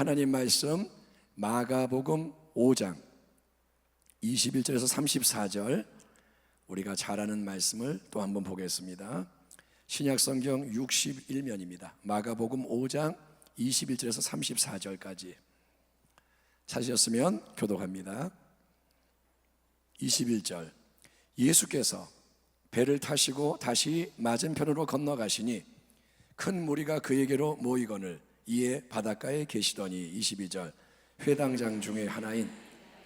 하나님 말씀 마가복음 5장 21절에서 34절, 우리가 잘 아는 말씀을 또 한번 보겠습니다. 신약성경 61면입니다. 마가복음 5장 21절에서 34절까지 찾으셨으면 교독합니다. 21절, 예수께서 배를 타시고 다시 맞은편으로 건너가시니 큰 무리가 그에게로 모이거늘 이에 바닷가에 계시더니 22절, 회당장 중에 하나인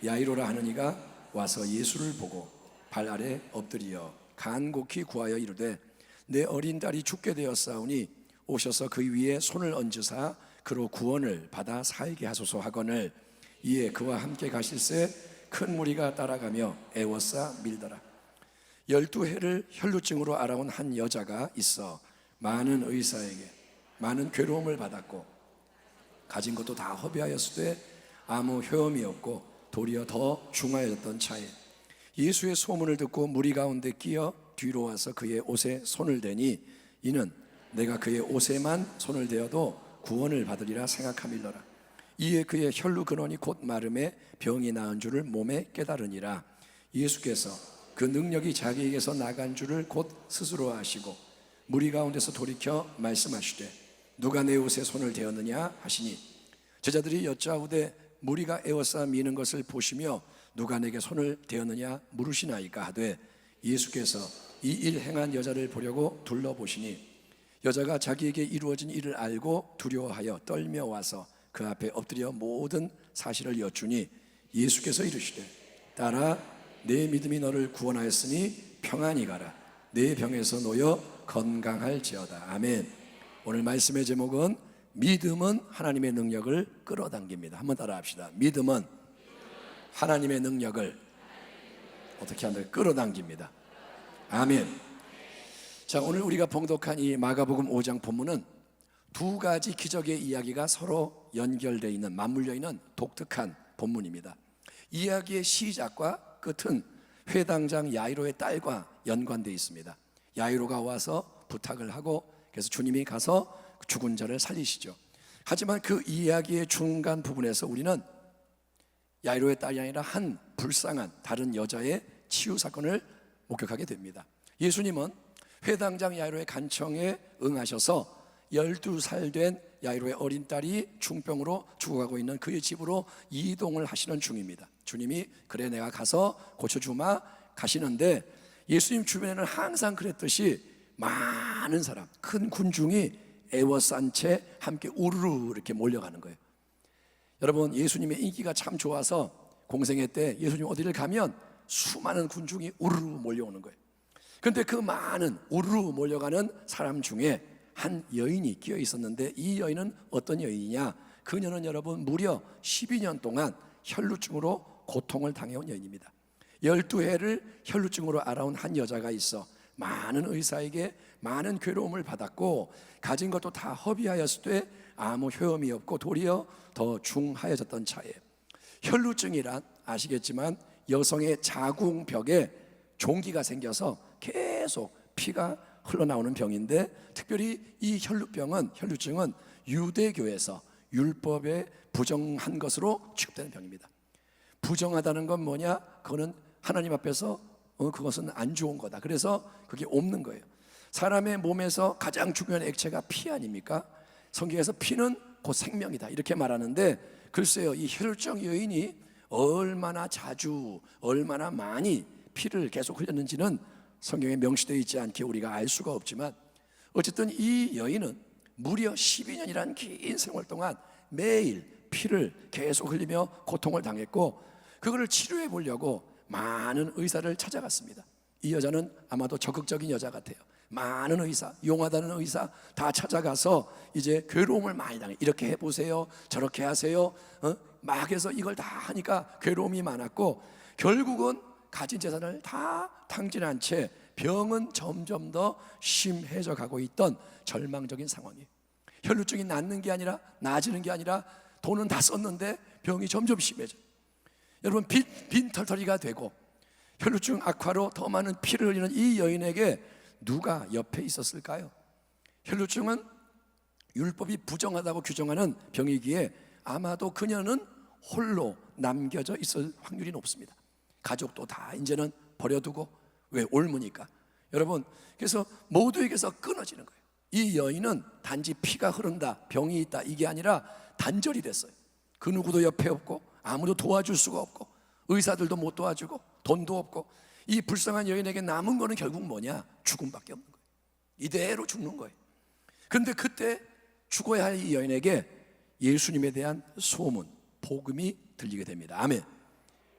야이로라 하는 이가 와서 예수를 보고 발 아래 엎드리어 간곡히 구하여 이르되 내 어린 딸이 죽게 되었사오니 오셔서 그 위에 손을 얹으사 그로 구원을 받아 살게 하소서 하거늘 이에 그와 함께 가실새 큰 무리가 따라가며 애워싸 밀더라. 12해를 혈루증으로 알아온 한 여자가 있어 많은 의사에게 많은 괴로움을 받았고 가진 것도 다 허비하였을 때 아무 효험이 없고 도리어 더 중하여졌던 차에 예수의 소문을 듣고 무리 가운데 끼어 뒤로 와서 그의 옷에 손을 대니 이는 내가 그의 옷에만 손을 대어도 구원을 받으리라 생각함일러라. 이에 그의 혈루 근원이 곧 마름에 병이 나은 줄을 몸에 깨달으니라. 예수께서 그 능력이 자기에게서 나간 줄을 곧 스스로 아시고 무리 가운데서 돌이켜 말씀하시되 누가 내 옷에 손을 대었느냐 하시니 제자들이 여짜오되 무리가 에워싸 미는 것을 보시며 누가 내게 손을 대었느냐 물으시나이까 하되 예수께서 이 일 행한 여자를 보려고 둘러보시니 여자가 자기에게 이루어진 일을 알고 두려워하여 떨며 와서 그 앞에 엎드려 모든 사실을 여쭈니 예수께서 이르시되 딸아 내 믿음이 너를 구원하였으니 평안히 가라. 내 병에서 놓여 건강할지어다. 아멘. 오늘 말씀의 제목은 믿음은 하나님의 능력을 끌어당깁니다. 한번 따라 합시다. 믿음은 하나님의 능력을 어떻게 하면 끌어당깁니다. 아멘. 자, 오늘 우리가 봉독한 이 마가복음 5장 본문은 두 가지 기적의 이야기가 서로 연결되어 있는, 맞물려 있는 독특한 본문입니다. 이야기의 시작과 끝은 회당장 야이로의 딸과 연관되어 있습니다. 야이로가 와서 부탁을 하고 그래서 주님이 가서 죽은 자를 살리시죠. 하지만 그 이야기의 중간 부분에서 우리는 야이로의 딸이 아니라 한 불쌍한 다른 여자의 치유 사건을 목격하게 됩니다. 예수님은 회당장 야이로의 간청에 응하셔서 12살 된 야이로의 어린 딸이 중병으로 죽어가고 있는 그의 집으로 이동을 하시는 중입니다. 주님이 그래 내가 가서 고쳐주마 가시는데 예수님 주변에는 항상 그랬듯이 많은 사람, 큰 군중이 애워싼 채 함께 우르르 이렇게 몰려가는 거예요. 여러분, 예수님의 인기가 참 좋아서 공생애 때 예수님 어디를 가면 수많은 군중이 우르르 몰려오는 거예요. 그런데 그 많은 우르르 몰려가는 사람 중에 한 여인이 끼어 있었는데 이 여인은 어떤 여인이냐? 그녀는 여러분 무려 12년 동안 혈루증으로 고통을 당해온 여인입니다. 12해를 혈루증으로 알아온 한 여자가 있어 많은 의사에게 많은 괴로움을 받았고 가진 것도 다 허비하였을 때 아무 효험이 없고 도리어 더 중하여졌던 차에 혈루증이란 아시겠지만 여성의 자궁벽에 종기가 생겨서 계속 피가 흘러나오는 병인데 특별히 이 혈루증은 유대교에서 율법에 부정한 것으로 취급되는 병입니다. 부정하다는 건 뭐냐? 그거는 하나님 앞에서 그것은 안 좋은 거다. 그래서 그게 없는 거예요. 사람의 몸에서 가장 중요한 액체가 피 아닙니까? 성경에서 피는 곧 생명이다 이렇게 말하는데 글쎄요, 이 혈루증 여인이 얼마나 자주 얼마나 많이 피를 계속 흘렸는지는 성경에 명시되어 있지 않게 우리가 알 수가 없지만 어쨌든 이 여인은 무려 12년이라는 긴 생활 동안 매일 피를 계속 흘리며 고통을 당했고 그거를 치료해 보려고 많은 의사를 찾아갔습니다. 이 여자는 아마도 적극적인 여자 같아요. 많은 의사, 용하다는 의사 다 찾아가서 이제 괴로움을 많이 당해. 이렇게 해보세요, 저렇게 하세요, 막 해서 이걸 다 하니까 괴로움이 많았고 결국은 가진 재산을 다 탕진한 채 병은 점점 더 심해져 가고 있던 절망적인 상황이에요. 혈루증이 낫는 게 아니라 나아지는 게 아니라 돈은 다 썼는데 병이 점점 심해져. 여러분, 빈털터리가 되고 혈루증 악화로 더 많은 피를 흘리는 이 여인에게 누가 옆에 있었을까요? 혈루증은 율법이 부정하다고 규정하는 병이기에 아마도 그녀는 홀로 남겨져 있을 확률이 높습니다. 가족도 다 이제는 버려두고, 왜? 옮으니까. 여러분, 그래서 모두에게서 끊어지는 거예요. 이 여인은 단지 피가 흐른다, 병이 있다, 이게 아니라 단절이 됐어요. 그 누구도 옆에 없고, 아무도 도와줄 수가 없고, 의사들도 못 도와주고, 돈도 없고, 이 불쌍한 여인에게 남은 거는 결국 뭐냐? 죽음밖에 없는 거예요. 이대로 죽는 거예요. 그런데 그때 죽어야 할 이 여인에게 예수님에 대한 소문, 복음이 들리게 됩니다. 아멘.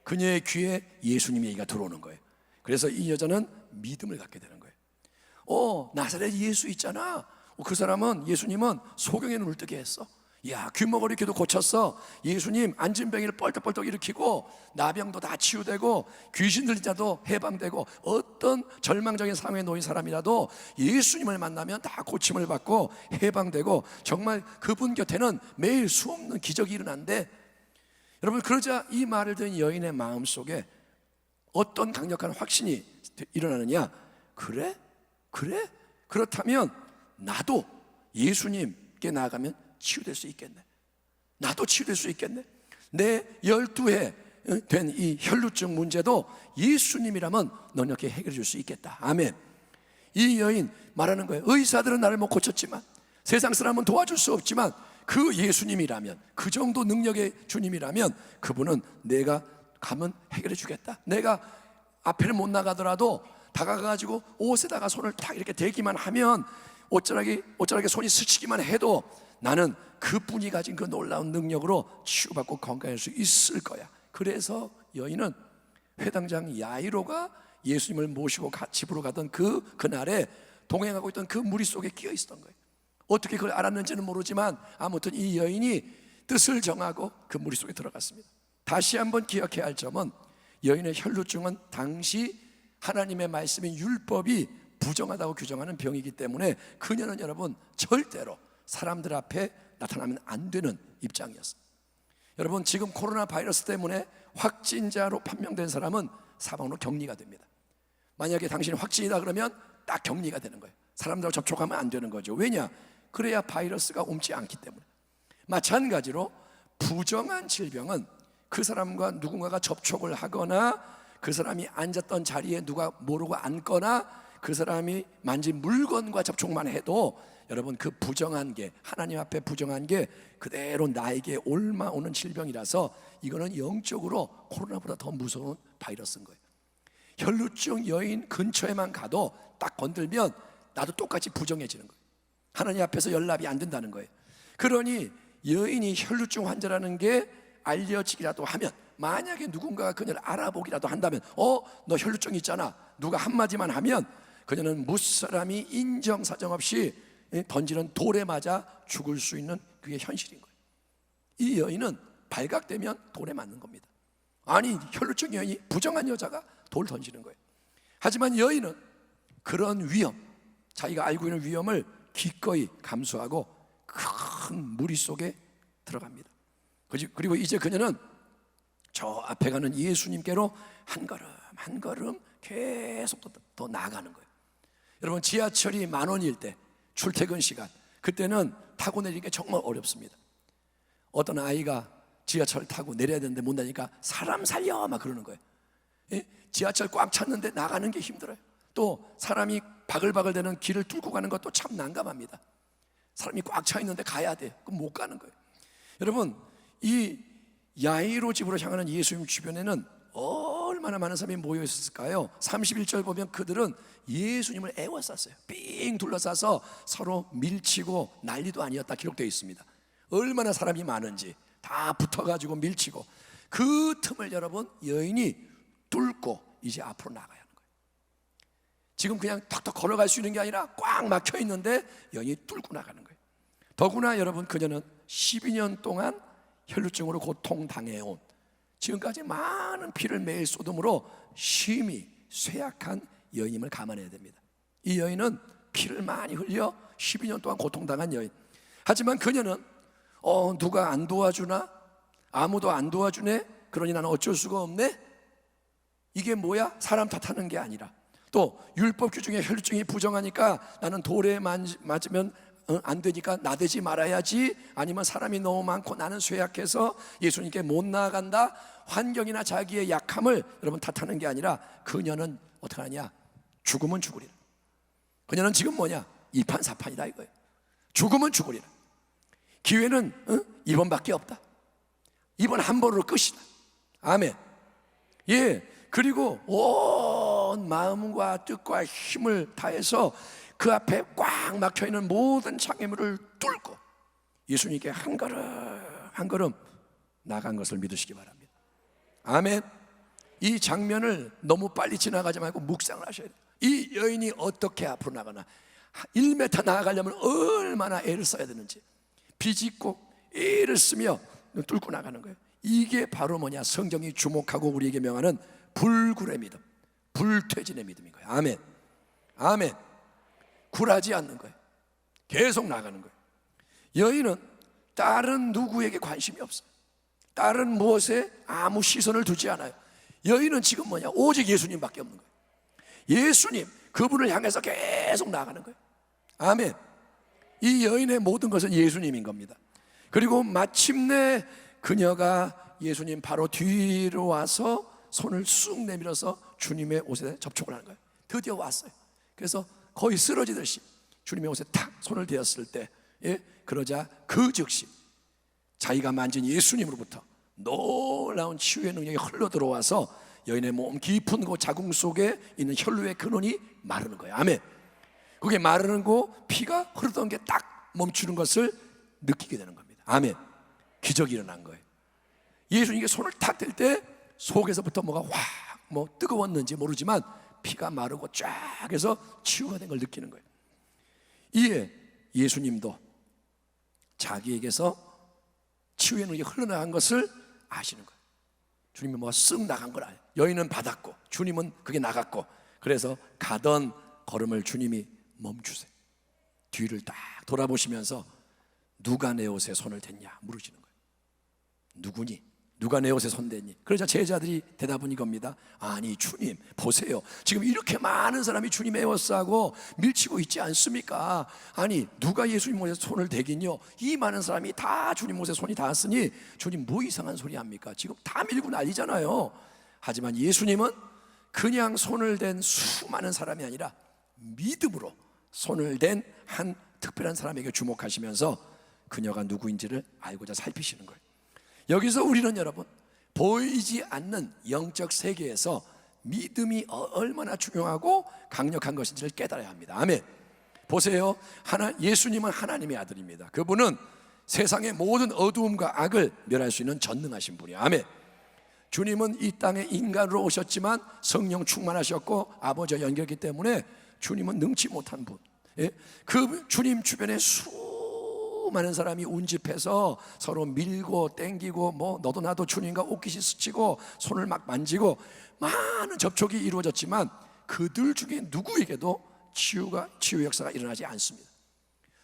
그녀의 귀에 예수님의 얘기가 들어오는 거예요. 그래서 이 여자는 믿음을 갖게 되는 거예요. 나사렛 예수 있잖아. 그 사람은, 예수님은 소경의 눈을 뜨게 했어. 야, 귀머거리 귀도 고쳤어. 예수님 앉은 병이를 뻘떡뻘떡 일으키고, 나병도 다 치유되고, 귀신 들린 자도 해방되고, 어떤 절망적인 상황에 놓인 사람이라도 예수님을 만나면 다 고침을 받고 해방되고, 정말 그분 곁에는 매일 수없는 기적이 일어난대. 여러분, 그러자 이 말을 들은 여인의 마음속에 어떤 강력한 확신이 일어나느냐? 그래? 그렇다면 나도 예수님께 나아가면 치유될 수 있겠네. 나도 치유될 수 있겠네. 내 12회 된 이 혈루증 문제도 예수님이라면 넉넉히 해결해 줄 수 있겠다. 아멘. 이 여인 말하는 거예요. 의사들은 나를 못 고쳤지만, 세상 사람은 도와줄 수 없지만, 그 예수님이라면, 그 정도 능력의 주님이라면, 그분은 내가 가면 해결해 주겠다. 내가 앞에는 못 나가더라도 다가가가지고 옷에다가 손을 탁 이렇게 대기만 하면, 옷자락에 손이 스치기만 해도 나는 그분이 가진 그 놀라운 능력으로 치유받고 건강할 수 있을 거야. 그래서 여인은 회당장 야이로가 예수님을 모시고 집으로 가던 그날에 동행하고 있던 그 무리 속에 끼어 있었던 거예요. 어떻게 그걸 알았는지는 모르지만 아무튼 이 여인이 뜻을 정하고 그 무리 속에 들어갔습니다. 다시 한번 기억해야 할 점은, 여인의 혈루증은 당시 하나님의 말씀인 율법이 부정하다고 규정하는 병이기 때문에 그녀는 여러분 절대로 사람들 앞에 나타나면 안 되는 입장이었어요. 여러분, 지금 코로나 바이러스 때문에 확진자로 판명된 사람은 사방으로 격리가 됩니다. 만약에 당신이 확진이다 그러면 딱 격리가 되는 거예요. 사람들하고 접촉하면 안 되는 거죠. 왜냐? 그래야 바이러스가 옮지 않기 때문에. 마찬가지로 부정한 질병은 그 사람과 누군가가 접촉을 하거나, 그 사람이 앉았던 자리에 누가 모르고 앉거나, 그 사람이 만진 물건과 접촉만 해도 여러분, 그 부정한 게, 하나님 앞에 부정한 게 그대로 나에게 옮아오는 질병이라서 이거는 영적으로 코로나보다 더 무서운 바이러스인 거예요. 혈루증 여인 근처에만 가도 딱 건들면 나도 똑같이 부정해지는 거예요. 하나님 앞에서 연락이 안 된다는 거예요. 그러니 여인이 혈루증 환자라는 게 알려지기라도 하면, 만약에 누군가가 그녀를 알아보기라도 한다면, 너 혈루증 있잖아, 누가 한마디만 하면 그녀는 무사람이 인정사정 없이 던지는 돌에 맞아 죽을 수 있는 그게 현실인 거예요. 이 여인은 발각되면 돌에 맞는 겁니다. 아니, 혈루증 여인이, 부정한 여자가 돌 던지는 거예요. 하지만 여인은 그런 위험, 자기가 알고 있는 위험을 기꺼이 감수하고 큰 무리 속에 들어갑니다. 그리고 이제 그녀는 저 앞에 가는 예수님께로 한 걸음 한 걸음 계속 더 나아가는 거예요. 여러분, 지하철이 10,000원일 때, 출퇴근 시간, 그때는 타고 내리는 게 정말 어렵습니다. 어떤 아이가 지하철 타고 내려야 되는데 못 나니까 사람 살려 막 그러는 거예요. 지하철 꽉 찼는데 나가는 게 힘들어요. 또 사람이 바글바글 되는 길을 뚫고 가는 것도 참 난감합니다. 사람이 꽉 차 있는데 가야 돼. 그럼 못 가는 거예요. 여러분, 이 야이로 집으로 향하는 예수님 주변에는 얼마나 많은 사람이 모여 있었을까요? 31절 보면 그들은 예수님을 애워쌌어요. 삥 둘러싸서 서로 밀치고 난리도 아니었다 기록되어 있습니다. 얼마나 사람이 많은지 다 붙어가지고 밀치고, 그 틈을 여러분 여인이 뚫고 이제 앞으로 나가야 하는 거예요. 지금 그냥 턱턱 걸어갈 수 있는 게 아니라 꽉 막혀 있는데 여인이 뚫고 나가는 거예요. 더구나 여러분, 그녀는 12년 동안 혈루증으로 고통당해온, 지금까지 많은 피를 매일 쏟음으로 심히 쇠약한 여인임을 감안해야 됩니다. 이 여인은 피를 많이 흘려 12년 동안 고통당한 여인. 하지만 그녀는 누가 안 도와주나? 아무도 안 도와주네? 그러니 나는 어쩔 수가 없네? 이게 뭐야? 사람 탓하는 게 아니라, 또 율법 규정에 혈루증이 부정하니까 나는 돌에 맞으면 안 되니까 나대지 말아야지, 아니면 사람이 너무 많고 나는 쇠약해서 예수님께 못 나아간다, 환경이나 자기의 약함을 여러분 탓하는 게 아니라 그녀는 어떻게 하냐? 죽으면 죽으리라. 그녀는 지금 뭐냐? 이판사판이다 이거예요. 죽으면 죽으리라. 기회는 이번밖에 없다. 이번 한 번으로 끝이다. 아멘. 예. 그리고 온 마음과 뜻과 힘을 다해서 그 앞에 꽉 막혀있는 모든 장애물을 뚫고 예수님께 한 걸음 나간 것을 믿으시기 바랍니다. 아멘. 이 장면을 너무 빨리 지나가지 말고 묵상을 하셔야 돼요. 이 여인이 어떻게 앞으로 나가나, 1m 나아가려면 얼마나 애를 써야 되는지, 비집고 애를 쓰며 뚫고 나가는 거예요. 이게 바로 뭐냐? 성경이 주목하고 우리에게 명하는 불굴의 믿음, 불퇴진의 믿음인 거예요. 아멘. 아멘. 굴하지 않는 거예요. 계속 나가는 거예요. 여인은 다른 누구에게 관심이 없어요. 다른 무엇에 아무 시선을 두지 않아요. 여인은 지금 뭐냐? 오직 예수님밖에 없는 거예요. 예수님, 그분을 향해서 계속 나가는 거예요. 아멘. 이 여인의 모든 것은 예수님인 겁니다. 그리고 마침내 그녀가 예수님 바로 뒤로 와서 손을 쑥 내밀어서 주님의 옷에 접촉을 하는 거예요. 드디어 왔어요. 그래서 거의 쓰러지듯이 주님의 옷에 탁 손을 대었을 때, 그러자 그 즉시 자기가 만진 예수님으로부터 놀라운 치유의 능력이 흘러 들어와서 여인의 몸 깊은 그 자궁 속에 있는 혈루의 근원이 마르는 거예요. 아멘. 그게 마르는 거, 피가 흐르던 게 딱 멈추는 것을 느끼게 되는 겁니다. 아멘. 기적이 일어난 거예요. 예수님께 손을 탁 댈 때 속에서부터 뭐가 확 뜨거웠는지 모르지만 피가 마르고 쫙 해서 치유가 된 걸 느끼는 거예요. 이에 예수님도 자기에게서 치유의 능력이 흘러나간 것을 아시는 거예요. 주님이 뭐가 쓱 나간 걸 알아요. 여인은 받았고 주님은 그게 나갔고, 그래서 가던 걸음을 주님이 멈추세요. 뒤를 딱 돌아보시면서 누가 내 옷에 손을 댔냐 물으시는 거예요. 누구니? 누가 내 옷에 손 댔니? 그러자 제자들이 대답은 이겁니다. 아니 주님 보세요, 지금 이렇게 많은 사람이 주님의 옷하고 밀치고 있지 않습니까? 아니 누가 예수님 옷에 손을 대긴요? 이 많은 사람이 다 주님 옷에 손이 닿았으니 주님 뭐 이상한 소리 합니까? 지금 다 밀고 난리잖아요. 하지만 예수님은 그냥 손을 댄 수많은 사람이 아니라 믿음으로 손을 댄 한 특별한 사람에게 주목하시면서 그녀가 누구인지를 알고자 살피시는 거예요. 여기서 우리는 여러분, 보이지 않는 영적 세계에서 믿음이 얼마나 중요하고 강력한 것인지를 깨달아야 합니다. 아멘. 보세요, 예수님은 하나님의 아들입니다. 그분은 세상의 모든 어두움과 악을 멸할 수 있는 전능하신 분이에요. 아멘. 주님은 이 땅에 인간으로 오셨지만 성령 충만하셨고 아버지와 연결했기 때문에 주님은 능치 못한 분. 그 주님 주변에 수많은 사람이 운집해서 서로 밀고 땡기고 너도 나도 주님과 옷깃이 스치고 손을 막 만지고 많은 접촉이 이루어졌지만 그들 중에 누구에게도 치유 역사가 일어나지 않습니다.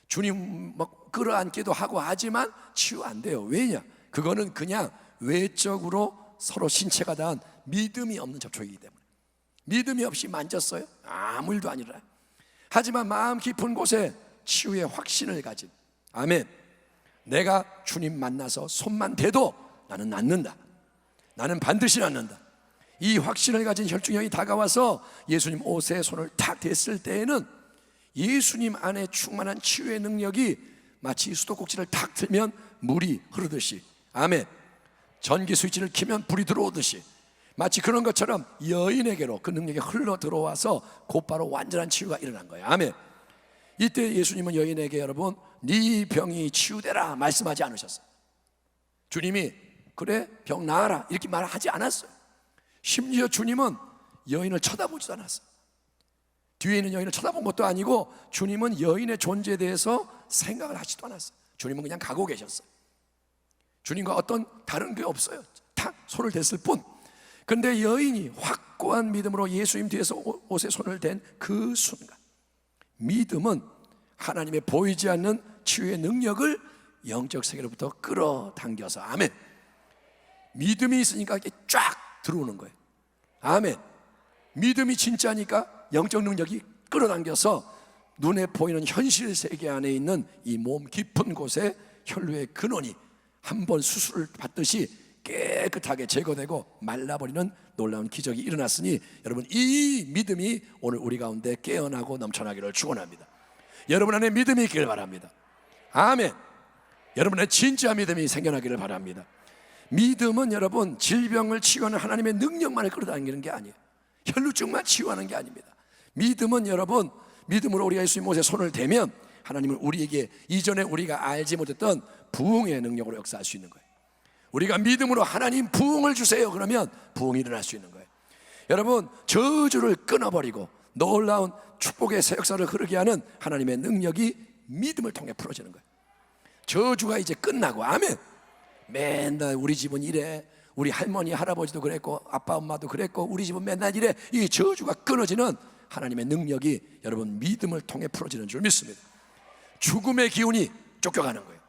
주님 끌어안기도 하고 하지만 치유 안 돼요. 왜냐? 그거는 그냥 외적으로 서로 신체가 닿은 믿음이 없는 접촉이기 때문에. 믿음이 없이 만졌어요? 아무 일도 아니라. 하지만 마음 깊은 곳에 치유의 확신을 가진, 아멘, 내가 주님 만나서 손만 대도 나는 낫는다, 나는 반드시 낫는다, 이 확신을 가진 혈중형이 다가와서 예수님 옷에 손을 탁 댔을 때에는 예수님 안에 충만한 치유의 능력이 마치 수도꼭지를 탁 틀면 물이 흐르듯이, 아멘, 전기 스위치를 켜면 불이 들어오듯이 마치 그런 것처럼 여인에게로 그 능력이 흘러 들어와서 곧바로 완전한 치유가 일어난 거예요. 아멘. 이때 예수님은 여인에게 여러분, 네 병이 치유되라 말씀하지 않으셨어요. 주님이 그래 병 나아라 이렇게 말하지 않았어요. 심지어 주님은 여인을 쳐다보지도 않았어요. 뒤에 있는 여인을 쳐다본 것도 아니고 주님은 여인의 존재에 대해서 생각을 하지도 않았어요. 주님은 그냥 가고 계셨어요. 주님과 어떤 다른 게 없어요. 탁 손을 댔을 뿐. 그런데 여인이 확고한 믿음으로 예수님 뒤에서 옷에 손을 댄 그 순간, 믿음은 하나님의 보이지 않는 치유의 능력을 영적 세계로부터 끌어당겨서, 아멘, 믿음이 있으니까 이게 쫙 들어오는 거예요. 아멘. 믿음이 진짜니까 영적 능력이 끌어당겨서 눈에 보이는 현실 세계 안에 있는 이 몸 깊은 곳에 혈루의 근원이 한번 수술을 받듯이 깨끗하게 제거되고 말라버리는 놀라운 기적이 일어났으니 여러분, 이 믿음이 오늘 우리 가운데 깨어나고 넘쳐나기를 축원합니다. 여러분 안에 믿음이 있기를 바랍니다. 아멘. 여러분의 진짜 믿음이 생겨나기를 바랍니다. 믿음은 여러분 질병을 치유하는 하나님의 능력만을 끌어당기는 게 아니에요. 혈루증만 치유하는 게 아닙니다. 믿음은 여러분, 믿음으로 우리가 예수님 옷에 손을 대면 하나님은 우리에게 이전에 우리가 알지 못했던 부흥의 능력으로 역사할 수 있는 거예요. 우리가 믿음으로 하나님 부흥을 주세요 그러면 부흥이 일어날 수 있는 거예요. 여러분, 저주를 끊어버리고 놀라운 축복의 새 역사를 흐르게 하는 하나님의 능력이 믿음을 통해 풀어지는 거예요. 저주가 이제 끝나고, 아멘. 맨날 우리 집은 이래, 우리 할머니 할아버지도 그랬고 아빠 엄마도 그랬고 우리 집은 맨날 이래, 이 저주가 끊어지는 하나님의 능력이 여러분 믿음을 통해 풀어지는 줄 믿습니다. 죽음의 기운이 쫓겨가는 거예요.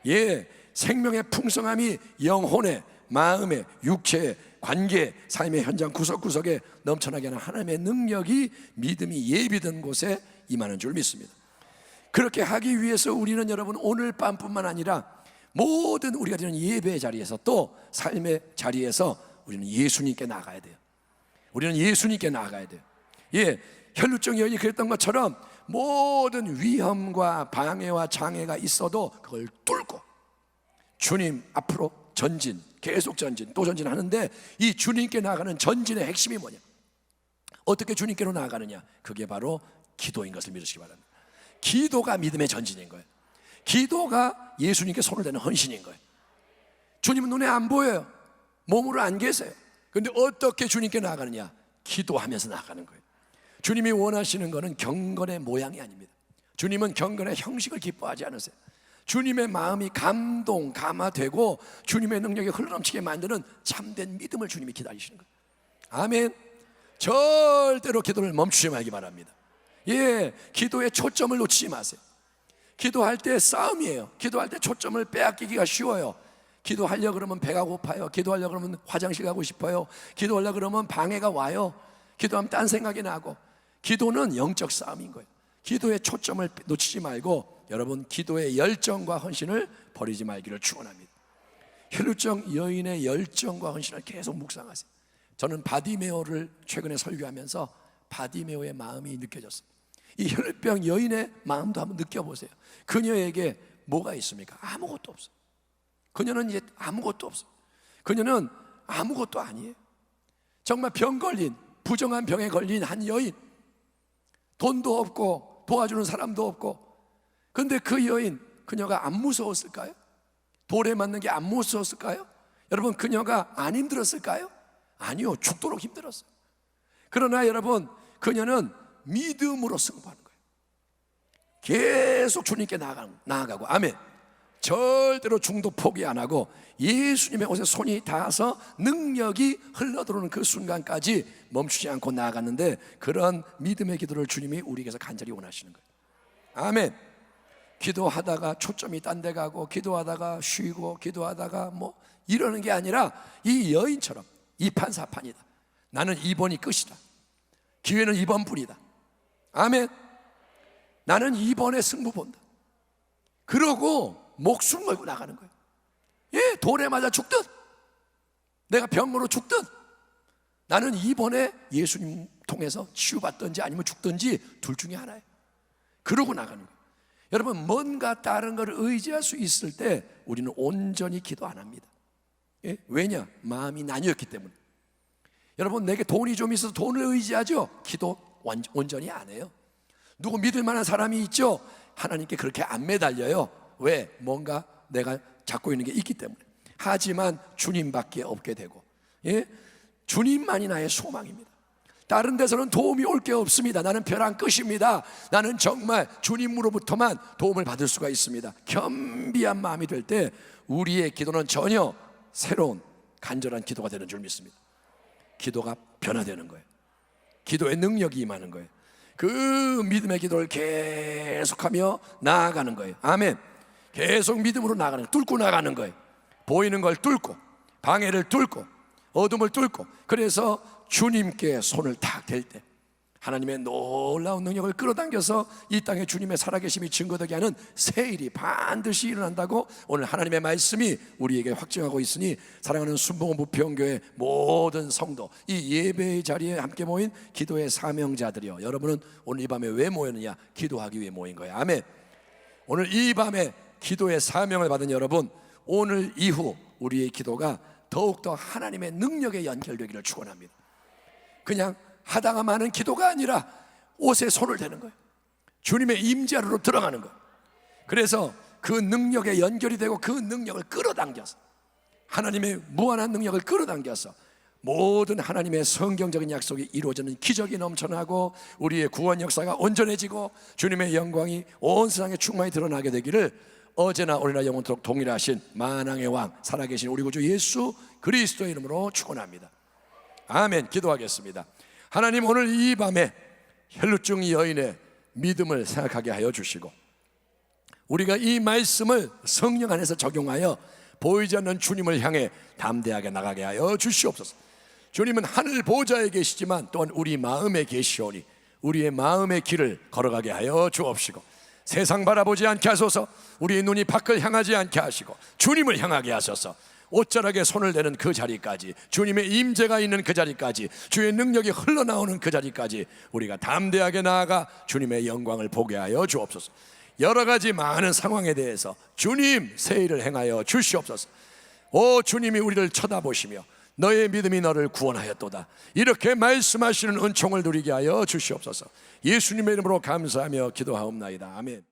예, 생명의 풍성함이 영혼에, 마음에, 육체에, 관계, 삶의 현장 구석구석에 넘쳐나게 하는 하나님의 능력이 믿음이 예비된 곳에 임하는 줄 믿습니다. 그렇게 하기 위해서 우리는 여러분 오늘 밤뿐만 아니라 모든 우리가 드리는 예배의 자리에서 또 삶의 자리에서 우리는 예수님께 나아가야 돼요. 우리는 예수님께 나아가야 돼요. 예, 혈루증 여인이 그랬던 것처럼 모든 위험과 방해와 장애가 있어도 그걸 뚫고 주님 앞으로 전진, 계속 전진, 또 전진하는데 이 주님께 나아가는 전진의 핵심이 뭐냐? 어떻게 주님께로 나아가느냐? 그게 바로 기도인 것을 믿으시기 바랍니다. 기도가 믿음의 전진인 거예요. 기도가 예수님께 손을 대는 헌신인 거예요. 주님은 눈에 안 보여요. 몸으로 안 계세요. 그런데 어떻게 주님께 나아가느냐? 기도하면서 나아가는 거예요. 주님이 원하시는 것은 경건의 모양이 아닙니다. 주님은 경건의 형식을 기뻐하지 않으세요. 주님의 마음이 감동, 감화되고 주님의 능력이 흘러넘치게 만드는 참된 믿음을 주님이 기다리시는 거예요. 아멘. 절대로 기도를 멈추지 말기 바랍니다. 예, 기도의 초점을 놓치지 마세요. 기도할 때 싸움이에요. 기도할 때 초점을 빼앗기기가 쉬워요. 기도하려고 그러면 배가 고파요. 기도하려고 그러면 화장실 가고 싶어요. 기도하려고 그러면 방해가 와요. 기도하면 딴 생각이 나고. 기도는 영적 싸움인 거예요. 기도의 초점을 놓치지 말고 여러분 기도의 열정과 헌신을 버리지 말기를 축원합니다. 혈루증 여인의 열정과 헌신을 계속 묵상하세요. 저는 바디메오를 최근에 설교하면서 바디메오의 마음이 느껴졌어요. 이 혈병 여인의 마음도 한번 느껴보세요. 그녀에게 뭐가 있습니까? 아무것도 없어요. 그녀는 이제 아무것도 없어요. 그녀는 아무것도 아니에요. 정말 병 걸린, 부정한 병에 걸린 한 여인, 돈도 없고 도와주는 사람도 없고. 그런데 그 여인, 그녀가 안 무서웠을까요? 돌에 맞는 게 안 무서웠을까요? 여러분, 그녀가 안 힘들었을까요? 아니요, 죽도록 힘들었어요. 그러나 여러분, 그녀는 믿음으로 승부하는 거예요. 계속 주님께 나아가고, 아멘. 절대로 중도 포기 안 하고 예수님의 옷에 손이 닿아서 능력이 흘러들어오는 그 순간까지 멈추지 않고 나아갔는데, 그런 믿음의 기도를 주님이 우리에게서 간절히 원하시는 거예요. 아멘. 기도하다가 초점이 딴 데 가고, 기도하다가 쉬고, 기도하다가 뭐 이러는 게 아니라 이 여인처럼 이판사판이다. 나는 이번이 끝이다. 기회는 이번뿐이다. 아멘. 나는 이번에 승부 본다. 그러고 목숨 걸고 나가는 거예요. 예, 돌에 맞아 죽든 내가 병으로 죽든 나는 이번에 예수님 통해서 치유받든지 아니면 죽든지 둘 중에 하나예요. 그러고 나가는 거예요. 여러분, 뭔가 다른 것을 의지할 수 있을 때 우리는 온전히 기도 안 합니다. 예? 왜냐? 마음이 나뉘었기 때문에. 여러분, 내게 돈이 좀 있어서 돈을 의지하죠? 기도 온전히 안 해요. 누구 믿을 만한 사람이 있죠? 하나님께 그렇게 안 매달려요. 왜? 뭔가 내가 잡고 있는 게 있기 때문에. 하지만 주님밖에 없게 되고, 예? 주님만이 나의 소망입니다. 다른 데서는 도움이 올 게 없습니다. 나는 벼랑 끝입니다. 나는 정말 주님으로부터만 도움을 받을 수가 있습니다. 겸비한 마음이 될 때 우리의 기도는 전혀 새로운 간절한 기도가 되는 줄 믿습니다. 기도가 변화되는 거예요. 기도의 능력이 임하는 거예요. 그 믿음의 기도를 계속하며 나아가는 거예요. 아멘. 계속 믿음으로 나아가는 거예요. 뚫고 나가는 거예요. 보이는 걸 뚫고, 방해를 뚫고, 어둠을 뚫고. 그래서 주님께 손을 탁 댈 때 하나님의 놀라운 능력을 끌어당겨서 이 땅에 주님의 살아계심이 증거되게 하는 새 일이 반드시 일어난다고 오늘 하나님의 말씀이 우리에게 확증하고 있으니, 사랑하는 순복음 부평교회 모든 성도, 이 예배의 자리에 함께 모인 기도의 사명자들이여, 여러분은 오늘 이 밤에 왜 모였느냐? 기도하기 위해 모인 거예요. 아멘. 오늘 이 밤에 기도의 사명을 받은 여러분, 오늘 이후 우리의 기도가 더욱더 하나님의 능력에 연결되기를 축원합니다. 그냥 하다가 마는 기도가 아니라 옷에 손을 대는 거예요. 주님의 임재로 들어가는 거예요. 그래서 그 능력에 연결이 되고 그 능력을 끌어당겨서, 하나님의 무한한 능력을 끌어당겨서 모든 하나님의 성경적인 약속이 이루어지는 기적이 넘쳐나고 우리의 구원 역사가 온전해지고 주님의 영광이 온 세상에 충만히 드러나게 되기를 어제나 오늘나 영원토록 동일하신 만왕의 왕 살아계신 우리 구주 예수 그리스도의 이름으로 축원합니다. 아멘. 기도하겠습니다. 하나님, 오늘 이 밤에 혈루증 여인의 믿음을 생각하게 하여 주시고, 우리가 이 말씀을 성령 안에서 적용하여 보이지 않는 주님을 향해 담대하게 나가게 하여 주시옵소서. 주님은 하늘 보좌에 계시지만 또한 우리 마음에 계시오니 우리의 마음의 길을 걸어가게 하여 주옵시고, 세상 바라보지 않게 하소서. 우리의 눈이 밖을 향하지 않게 하시고 주님을 향하게 하소서. 옷자락에 손을 대는 그 자리까지, 주님의 임재가 있는 그 자리까지, 주의 능력이 흘러나오는 그 자리까지 우리가 담대하게 나아가 주님의 영광을 보게 하여 주옵소서. 여러 가지 많은 상황에 대해서 주님 새 일을 행하여 주시옵소서. 오 주님이 우리를 쳐다보시며 너의 믿음이 너를 구원하였도다, 이렇게 말씀하시는 은총을 누리게 하여 주시옵소서. 예수님의 이름으로 감사하며 기도하옵나이다. 아멘.